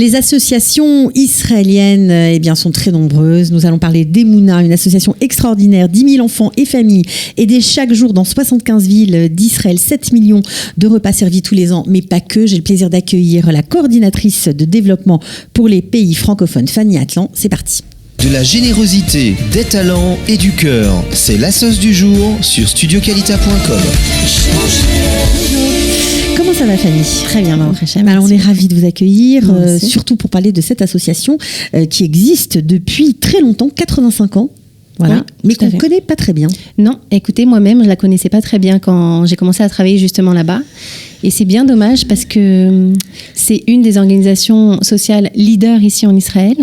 Les associations israéliennes sont très nombreuses. Nous allons parler d'Emouna, une association extraordinaire, 10 000 enfants et familles aidés chaque jour dans 75 villes d'Israël, 7 millions de repas servis tous les ans, mais pas que. J'ai le plaisir d'accueillir la coordinatrice de développement pour les pays francophones, Fanny Atlan. C'est parti. De la générosité, des talents et du cœur. C'est la sauce du jour sur studioqualita.com. Comment ça va, Fanny ? Très bien, Baruch Hashem. Alors, on est ravis de vous accueillir, surtout pour parler de cette association qui existe depuis très longtemps, 85 ans. Voilà, oui, mais qu'on ne connaît pas très bien. Non, écoutez, moi-même, je ne la connaissais pas très bien quand j'ai commencé à travailler justement là-bas. Et c'est bien dommage parce que c'est une des organisations sociales leaders ici en Israël.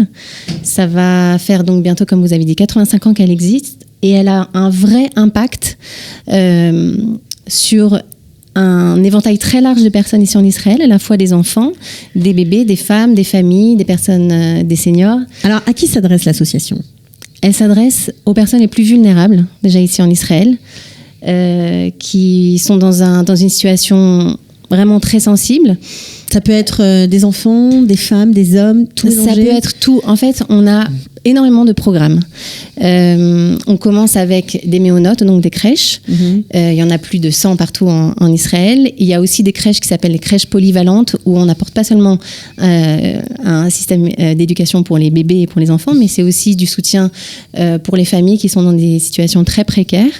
Ça va faire donc bientôt, comme vous avez dit, 85 ans qu'elle existe. Et elle a un vrai impact sur un éventail très large de personnes ici en Israël, à la fois des enfants, des bébés, des femmes, des familles, des personnes, des seniors. Alors, à qui s'adresse l'association ? Elle s'adresse aux personnes les plus vulnérables, déjà ici en Israël, qui sont dans une situation vraiment très sensible. Ça peut être des enfants, des femmes, des hommes, tout mélangé. Ça peut être tout. En fait, on a énormément de programmes. On commence avec des méonotes, donc des crèches. Il y en a plus de 100 partout en Israël. Il y a aussi des crèches qui s'appellent les crèches polyvalentes, où on n'apporte pas seulement un système d'éducation pour les bébés et pour les enfants, mais c'est aussi du soutien pour les familles qui sont dans des situations très précaires.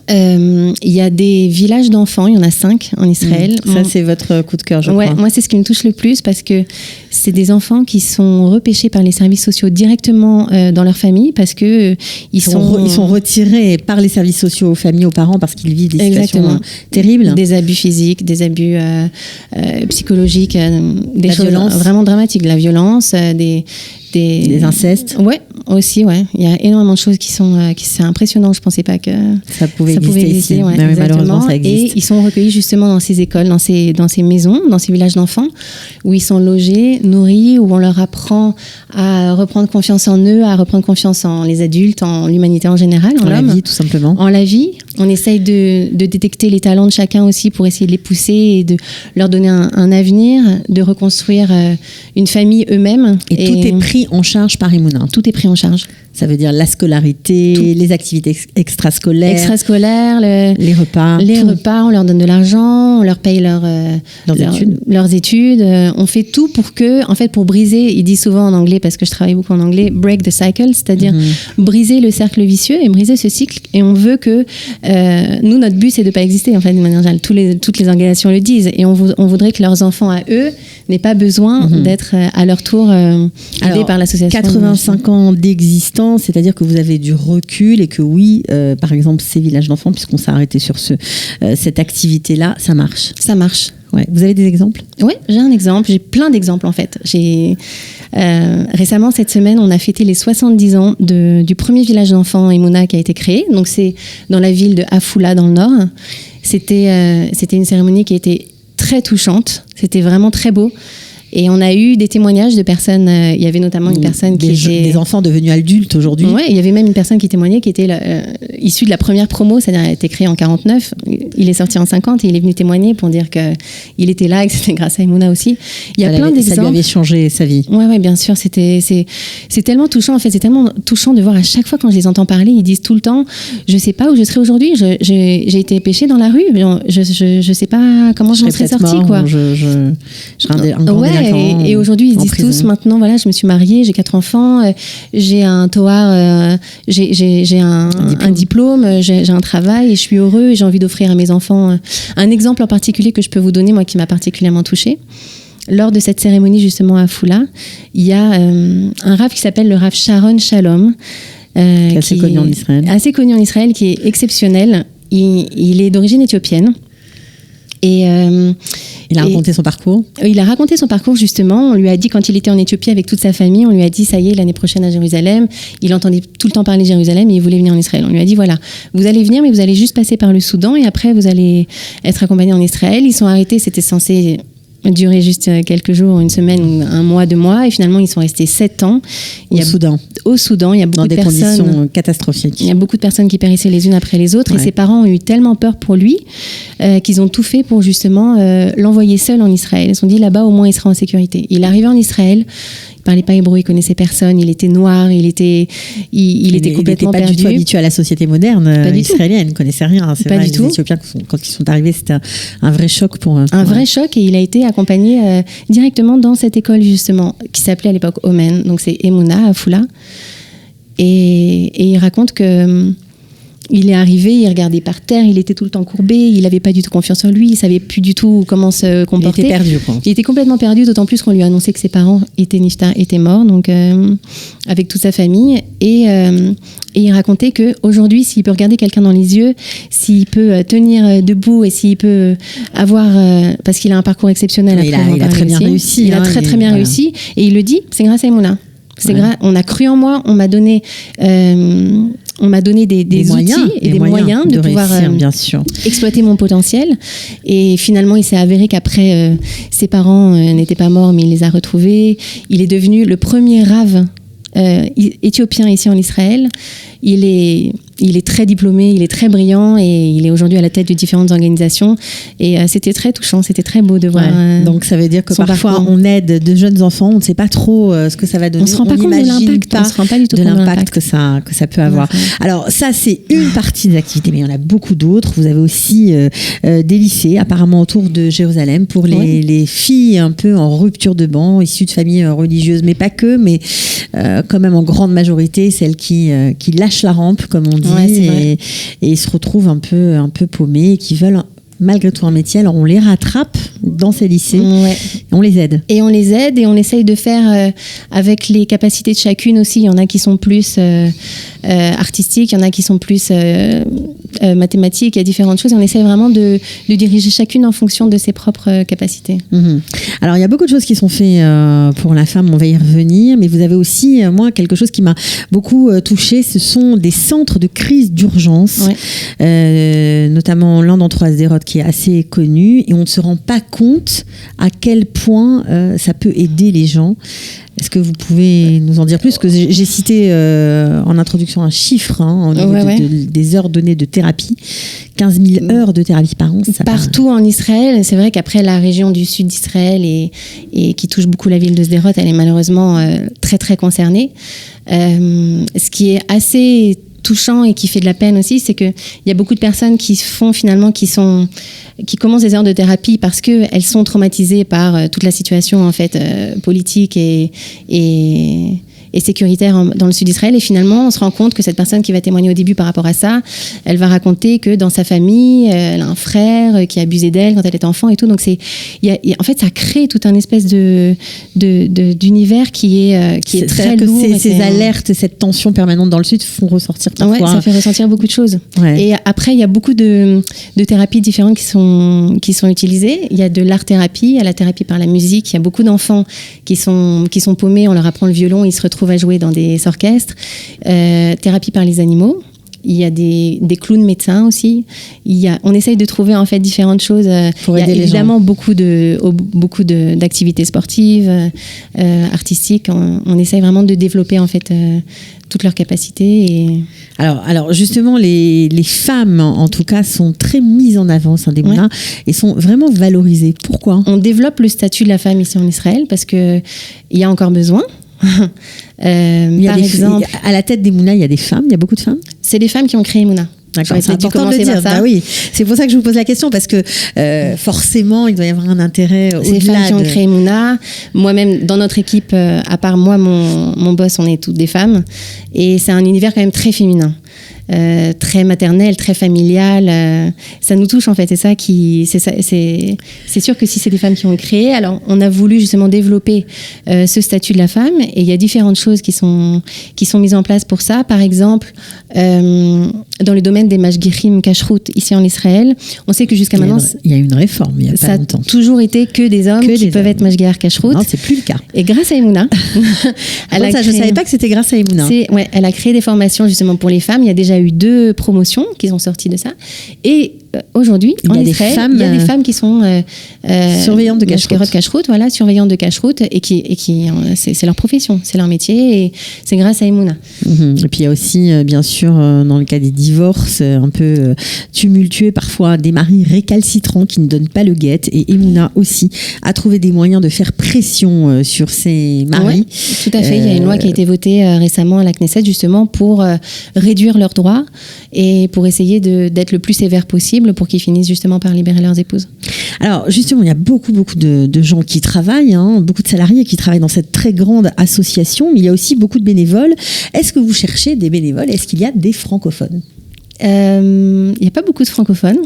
Il y a des villages d'enfants, il y en a 5 en Israël. Ça, c'est votre coup de cœur, je crois. Moi, c'est ce qui me touche le plus parce que c'est des enfants qui sont repêchés par les services sociaux directement dans leur famille parce que ils sont retirés par les services sociaux aux familles, aux parents parce qu'ils vivent des situations terribles. Des abus physiques, des abus psychologiques, des choses vraiment dramatiques, de la violence, des incestes. Ouais, aussi, ouais. Il y a énormément de choses c'est impressionnant. Je pensais pas que ça pouvait exister. Ouais, mais malheureusement, ça existe. Et ils sont recueillis justement dans ces écoles, dans ces maisons, dans ces villages d'enfants, où ils sont logés, nourris, où on leur apprend à reprendre confiance en eux, à reprendre confiance en les adultes, en l'humanité en général, en la vie, tout simplement. En la vie. On essaye de détecter les talents de chacun aussi pour essayer de les pousser et de leur donner un avenir, de reconstruire une famille eux-mêmes. Et tout est pris en charge par Emouna. Tout est pris en charge. Ça veut dire la scolarité, les activités extrascolaires, les repas. Les repas, on leur donne de l'argent, on leur paye leurs études. On fait tout pour briser, ils disent souvent en anglais, parce que je travaille beaucoup en anglais, break the cycle, c'est-à-dire briser le cercle vicieux et briser ce cycle. Et on veut que, nous, notre but, c'est de ne pas exister, en fait, de manière générale. Toutes les organisations le disent. Et on voudrait que leurs enfants, à eux, n'aient pas besoin d'être à leur tour aidés par l'association. 85 ans d'existence, c'est-à-dire que vous avez du recul et que oui, par exemple, ces villages d'enfants, puisqu'on s'est arrêté sur cette activité-là, ça marche. Ça marche. Ouais. Vous avez des exemples ? Oui, j'ai un exemple. J'ai plein d'exemples en fait. Récemment, cette semaine, on a fêté les 70 ans du premier village d'enfants Emouna qui a été créé. Donc c'est dans la ville de Afula dans le Nord. C'était une cérémonie qui était très touchante. C'était vraiment très beau. Et on a eu des témoignages de personnes. Il y avait notamment une personne qui était des enfants devenus adultes aujourd'hui. Ouais, il y avait même une personne qui témoignait qui était issue de la première promo, c'est-à-dire elle a été créée en 49. Il est sorti en 50 et il est venu témoigner pour dire que il était là et que c'était grâce à Emouna aussi. Il y a plein d'exemples. Ça lui avait changé sa vie. Ouais, bien sûr. C'est tellement touchant en fait. C'est tellement touchant de voir à chaque fois quand je les entends parler, ils disent tout le temps, je sais pas où je serai aujourd'hui. J'ai été pêchée dans la rue. Je sais pas comment je m'en serais sortie quoi. Je serais un grand délinquant. Et aujourd'hui, ils disent tous maintenant, voilà, je me suis mariée, j'ai 4 enfants, j'ai un toar, j'ai un diplôme, j'ai un travail et je suis heureux et j'ai envie d'offrir à mes enfants un exemple en particulier que je peux vous donner, moi, qui m'a particulièrement touchée. Lors de cette cérémonie, justement, à Foula, il y a un rav qui s'appelle le rav Sharon Shalom. Assez connu en Israël. Assez connu en Israël, qui est exceptionnel. Il est d'origine éthiopienne. Il a raconté son parcours. Il a raconté son parcours justement. On lui a dit quand il était en Éthiopie avec toute sa famille, on lui a dit ça y est, l'année prochaine à Jérusalem. Il entendait tout le temps parler de Jérusalem et il voulait venir en Israël. On lui a dit voilà, vous allez venir mais vous allez juste passer par le Soudan et après vous allez être accompagné en Israël. Ils sont arrêtés, c'était censé duré juste quelques jours, une semaine, un mois, 2 mois, et finalement ils sont restés 7 ans. Au Soudan, il y a beaucoup de personnes. Dans des conditions catastrophiques. Il y a beaucoup de personnes qui périssaient les unes après les autres, et ses parents ont eu tellement peur pour lui qu'ils ont tout fait pour justement l'envoyer seul en Israël. Ils se sont dit là-bas au moins il sera en sécurité. Il est arrivé en Israël. Il parlait pas hébreu, il connaissait personne, il était noir, il était complètement perdu. Il n'était pas du tout habitué à la société moderne israélienne, il ne connaissait rien. C'est pas vrai, du tout. Les Éthiopiens, quand ils sont arrivés, c'était un vrai choc pour eux. Un vrai choc, et il a été accompagné directement dans cette école justement, qui s'appelait à l'époque Omen, donc c'est Emouna à Foula. Et il raconte que il est arrivé, il regardait par terre, il était tout le temps courbé, il n'avait pas du tout confiance en lui, il savait plus du tout comment se comporter. Il était perdu, quoi. Il était complètement perdu, d'autant plus qu'on lui a annoncé que ses parents étaient morts, donc avec toute sa famille. Et il racontait que aujourd'hui, s'il peut regarder quelqu'un dans les yeux, s'il peut tenir debout et s'il peut avoir, parce qu'il a un parcours exceptionnel. Il a très bien réussi. Il a très bien réussi, et il le dit, c'est grâce à Emouna. On a cru en moi, on m'a donné des outils et des moyens de pouvoir bien sûr. exploiter mon potentiel. Et finalement, il s'est avéré qu'après, ses parents n'étaient pas morts, mais il les a retrouvés. Il est devenu le premier rave éthiopien ici en Israël. Il est très diplômé, il est très brillant, et il est aujourd'hui à la tête de différentes organisations. Et c'était très touchant, c'était très beau de voir. Donc ça veut dire que parfois parcours. On aide de jeunes enfants, on ne sait pas trop ce que ça va donner. On ne se rend pas compte de l'impact. On se rend pas du tout de l'impact que ça peut avoir. Alors ça, c'est une partie des activités, mais il y en a beaucoup d'autres. Vous avez aussi des lycées, apparemment autour de Jérusalem, pour les filles un peu en rupture de banc, issues de familles religieuses, mais pas que, mais quand même en grande majorité, celles qui lâchent la rampe, comme on dit, et se retrouvent un peu paumées, et qui veulent malgré tout un métier. Alors on les rattrape dans ces lycées, on les aide. Et on les aide, et on essaye de faire avec les capacités de chacune aussi. Il y en a qui sont plus artistiques, il y en a qui sont plus mathématiques, il y a différentes choses. Et on essaye vraiment de diriger chacune en fonction de ses propres capacités. Alors il y a beaucoup de choses qui sont faites pour la femme, on va y revenir, mais vous avez aussi, moi, quelque chose qui m'a beaucoup touchée, ce sont des centres de crise d'urgence, notamment l'un d'entre eux à Sderot, qui est assez connu, et on ne se rend pas compte à quel point ça peut aider les gens. Est-ce que vous pouvez nous en dire plus? Parce que j'ai cité en introduction un chiffre au niveau des heures données de thérapie. 15 000 heures de thérapie par an. Partout en Israël. C'est vrai qu'après, la région du sud d'Israël et qui touche beaucoup la ville de Sderot, elle est malheureusement très très concernée. Ce qui est assez touchant et qui fait de la peine aussi, c'est qu'il y a beaucoup de personnes qui commencent des heures de thérapie parce qu'elles sont traumatisées par toute la situation en fait politique et sécuritaire dans le sud d'Israël. Et finalement, on se rend compte que cette personne qui va témoigner au début par rapport à ça, elle va raconter que dans sa famille, elle a un frère qui a abusé d'elle quand elle était enfant et tout. Donc en fait, ça crée tout un espèce d'univers qui est très lourd. Ces alertes, cette tension permanente dans le sud font ressortir parfois. Ça fait ressentir beaucoup de choses. Et après, il y a beaucoup de thérapies différentes qui sont utilisées. Il y a de l'art-thérapie, il y a la thérapie par la musique. Il y a beaucoup d'enfants qui sont paumés, on leur apprend le violon, ils se retrouvent à jouer dans des orchestres. Thérapie par les animaux. Il y a des clowns médecins aussi. On essaye de trouver en fait différentes choses. Pour aider il y a évidemment les gens. beaucoup d'activités sportives, artistiques. On essaye vraiment de développer en fait toutes leurs capacités. Alors justement, les femmes en tout cas sont très mises en avant des moulins et sont vraiment valorisées. Pourquoi? On développe le statut de la femme ici en Israël parce que il y a encore besoin. Par exemple, à la tête des Mouna, il y a des femmes, il y a beaucoup de femmes. C'est les femmes qui ont créé Mouna. D'accord, c'est important de le dire. Oui, c'est pour ça que je vous pose la question, parce que forcément, il doit y avoir un intérêt au-delà. C'est les femmes qui ont créé Mouna. Moi-même, dans notre équipe, à part moi, mon boss, on est toutes des femmes. Et c'est un univers quand même très féminin. Très maternel, très familial. Ça nous touche en fait. C'est sûr que si c'est des femmes qui ont créé, alors on a voulu justement développer ce statut de la femme, et il y a différentes choses qui sont mises en place pour ça. Par exemple, dans le domaine des mashgichim kashrut ici en Israël, on sait que jusqu'à maintenant il y a une réforme il y a pas longtemps. Ça a toujours été que des hommes qui peuvent être mashgiach kashrut. Non, c'est plus le cas. Et grâce à Emouna, je savais pas que c'était grâce à Emouna. Elle a créé des formations justement pour les femmes. Il y a déjà eu 2 promotions qui sont sorties de ça. Et Aujourd'hui, il y a en des Israël, femmes, il y a des femmes qui sont surveillantes de cache-route. Voilà, surveillantes de cache-route, et qui c'est leur profession, c'est leur métier, et c'est grâce à Emouna. Et puis il y a aussi, bien sûr, dans le cas des divorces un peu tumultueux, parfois des maris récalcitrants qui ne donnent pas le guet. Et Emouna aussi a trouvé des moyens de faire pression sur ses maris. Ouais, tout à fait. Il y a une loi qui a été votée récemment à la Knesset, justement, pour réduire leurs droits et pour essayer d'être le plus sévère possible pour qu'ils finissent justement par libérer leurs épouses. Alors justement, il y a beaucoup de gens qui travaillent, beaucoup de salariés qui travaillent dans cette très grande association, mais il y a aussi beaucoup de bénévoles. Est-ce que vous cherchez des bénévoles? Est-ce qu'il y a des francophones? Il n'y a pas beaucoup de francophones,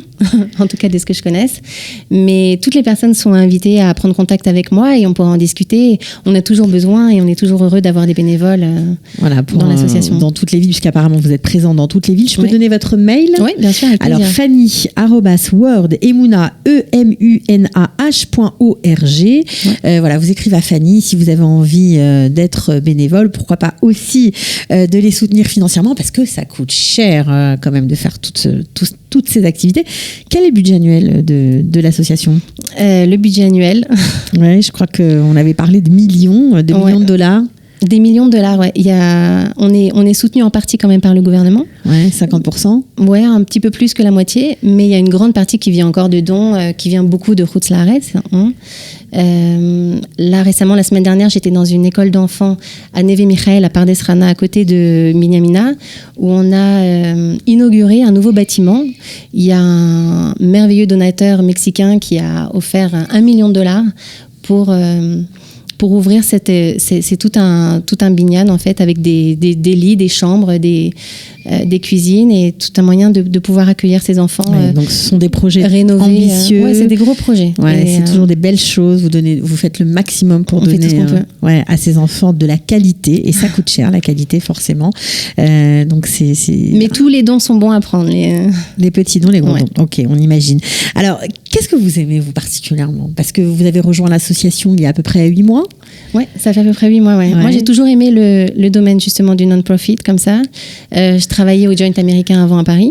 en tout cas de ce que je connaisse, mais toutes les personnes sont invitées à prendre contact avec moi et on pourra en discuter. On a toujours besoin et on est toujours heureux d'avoir des bénévoles dans l'association. Dans toutes les villes, puisqu'apparemment vous êtes présent dans toutes les villes. Je peux donner votre mail? Oui, bien sûr. Alors Fanny @word-emunah emunah.org. Voilà, vous écrivez à Fanny si vous avez envie d'être bénévole. Pourquoi pas aussi de les soutenir financièrement, parce que ça coûte cher quand même de faire toutes ces activités. Quel est le budget annuel de l'association? Le budget annuel. Ouais, je crois qu'on avait parlé de millions de dollars. Des millions de dollars, ouais. On est soutenu en partie quand même par le gouvernement. Ouais, 50%. Ouais, un petit peu plus que la moitié, mais il y a une grande partie qui vient encore de dons, qui vient beaucoup de Chutz Laaretz. Là, récemment, la semaine dernière, j'étais dans une école d'enfants à Neve Michael, à Pardes Rana, à côté de Minyamina, où on a inauguré un nouveau bâtiment. Il y a un merveilleux donateur mexicain qui a offert $1 million pour ouvrir c'est tout un binyan en fait, avec des lits, des chambres, des cuisines et tout un moyen de pouvoir accueillir ces enfants. Donc ce sont des projets rénovés, ambitieux. C'est des gros projets. C'est toujours des belles choses. Vous faites le maximum pour donner à ces enfants de la qualité, et ça coûte cher, la qualité forcément. Donc Mais tous les dons sont bons à prendre. Les petits dons, les gros dons. Ok, on imagine. Alors, qu'est-ce que vous aimez vous particulièrement? Parce que vous avez rejoint l'association il y a à peu près 8 mois. Ouais, ça fait à peu près 8 mois. Ouais. Moi, j'ai toujours aimé le domaine justement du non-profit comme ça. Je travaillais au Joint américain avant à Paris.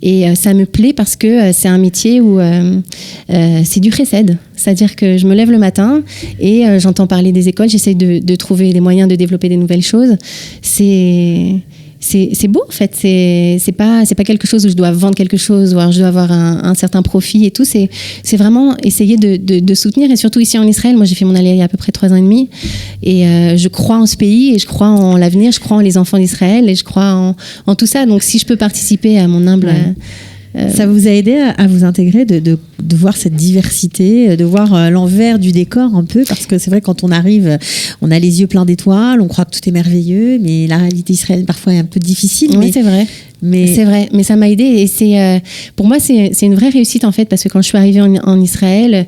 Et ça me plaît parce que c'est un métier où c'est du chesed. C'est-à-dire que je me lève le matin et j'entends parler des écoles, j'essaye de trouver des moyens de développer des nouvelles choses. C'est beau en fait, c'est pas quelque chose où je dois vendre quelque chose ou alors je dois avoir un certain profit et tout, c'est vraiment essayer de soutenir, et surtout ici en Israël. Moi j'ai fait mon aliyah il y a à peu près 3 ans et demi et je crois en ce pays et je crois en l'avenir, je crois en les enfants d'Israël et je crois en tout ça, donc si je peux participer à mon humble... Ça vous a aidé à vous intégrer, de voir cette diversité, de voir l'envers du décor un peu, parce que c'est vrai, quand on arrive, on a les yeux pleins d'étoiles, on croit que tout est merveilleux, mais la réalité israélienne parfois est un peu difficile. Oui, c'est vrai. C'est vrai, mais ça m'a aidé et pour moi c'est une vraie réussite en fait, parce que quand je suis arrivée en Israël,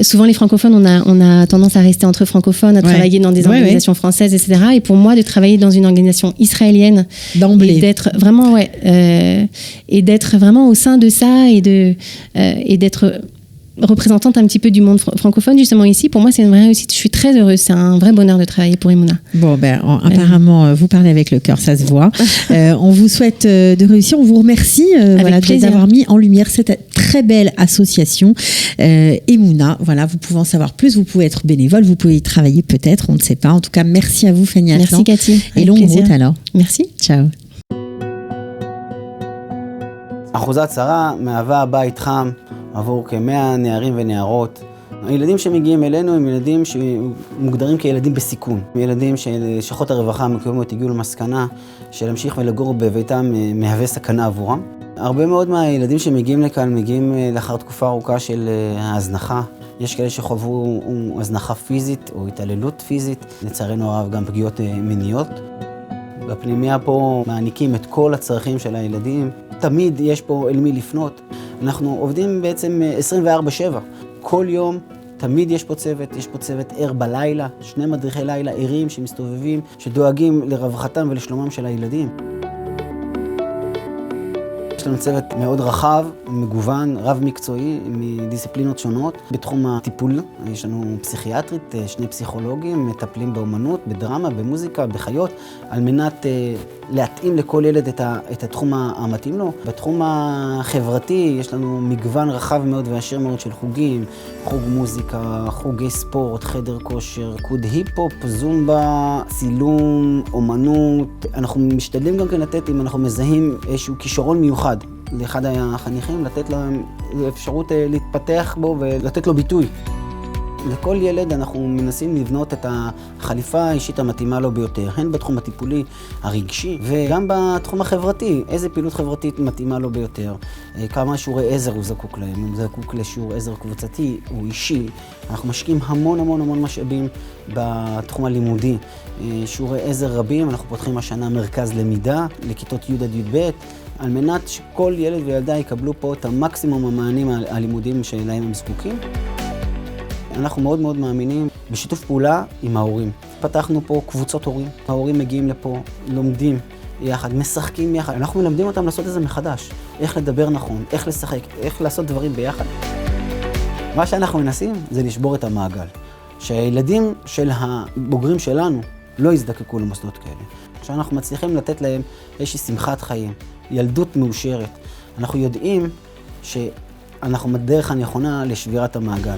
souvent les francophones, on a tendance à rester entre francophones, à travailler dans des organisations françaises, etc. Et pour moi, de travailler dans une organisation israélienne d'emblée, et d'être vraiment, au sein de ça et d'être représentante un petit peu du monde francophone justement ici, pour moi c'est une vraie réussite. Je suis très heureuse, c'est un vrai bonheur de travailler pour Emouna. Bon, apparemment vous parlez avec le cœur, ça se voit. On vous souhaite de réussir, on vous remercie d'avoir mis en lumière cette très belle association Emouna. Voilà, vous pouvez en savoir plus, vous pouvez être bénévole, vous pouvez y travailler peut-être, on ne sait pas. En tout cas, merci à vous Fanny Aslan. Merci Cathy. Et longue route alors. Merci. Ciao. אחוזת שרה מהווה בית חם עבור כ100 נערים ונערות. הילדים שמגיעים אלינו הם ילדים שמוגדרים כילדים בסיכון. ילדים שלשכות הרווחה המקומיות הגיעו למסקנה שלהמשיך ולגור בביתם מהווה סכנה עבורם. הרבה מאוד מהילדים שמגיעים לכאן מגיעים לאחר תקופה ארוכה של ההזנחה. יש כאלה שחוו הזנחה פיזית או התעללות פיזית, לצערנו הרב גם פגיעות מיניות. בפנימיה פה מעניקים את כל הצרכים של הילדים. תמיד יש פה אל מי לפנות. אנחנו עובדים בעצם 24/7. כל יום תמיד יש פה צוות ער בלילה, 2 מדריכי לילה ערים שמסתובבים, שדואגים לרווחתם ולשלומם של הילדים. יש לנו צוות מאוד רחב, מגוון, רב מקצועי, מדיסציפלינות שונות. בתחום הטיפול יש לנו פסיכיאטרית, 2 פסיכולוגים, מטפלים באומנות, בדרמה, במוזיקה, בחיות, על מנת להתאים לכל ילד את התחום המתאים לו. בתחום החברתי יש לנו מגוון רחב מאוד ועשיר מאוד של חוגים, חוג מוזיקה, חוגי ספורט, חדר כושר, ריקוד היפ-הופ, זומבה, צילום, אומנות. אנחנו משתדלים גם כן לתת, אם אנחנו מזהים איזשהו כישרון מיוחד לאחד החניכים, לתת להם אפשרות להתפתח בו ולתת לו ביטוי. לכל ילד אנחנו מנסים לבנות את החליפה האישית המתאימה לו ביותר, הן בתחום הטיפולי, הרגשי, וגם בתחום החברתי, איזה פעילות חברתית מתאימה לו ביותר, כמה שיעורי עזר הוא זקוק להם, הוא זקוק לשיעור עזר קבוצתי או אישי. אנחנו משקיעים המון משאבים בתחום הלימודי, שיעורי עזר רבים, אנחנו פותחים השנה מרכז למידה לכיתות י' עד י"ב, על מנת שכל ילד וילדה יקבלו פה את המקסימום המענים הלימודיים שלהם הם זקוקים. אנחנו מאוד מאמינים בשיתוף פעולה עם ההורים. פתחנו פה קבוצות הורים. ההורים מגיעים לפה, לומדים יחד, משחקים יחד. אנחנו מלמדים אותם לעשות את זה מחדש. איך לדבר נכון, איך לשחק, איך לעשות דברים ביחד. מה שאנחנו מנסים זה לשבור את המעגל. שהילדים של הבוגרים שלנו לא יזדקקו למוסדות כאלה. שאנחנו מצליחים לתת להם איזושהי שמחת חיים, ילדות מאושרת. אנחנו יודעים שאנחנו בדרך הנכונה לשבירת המעגל.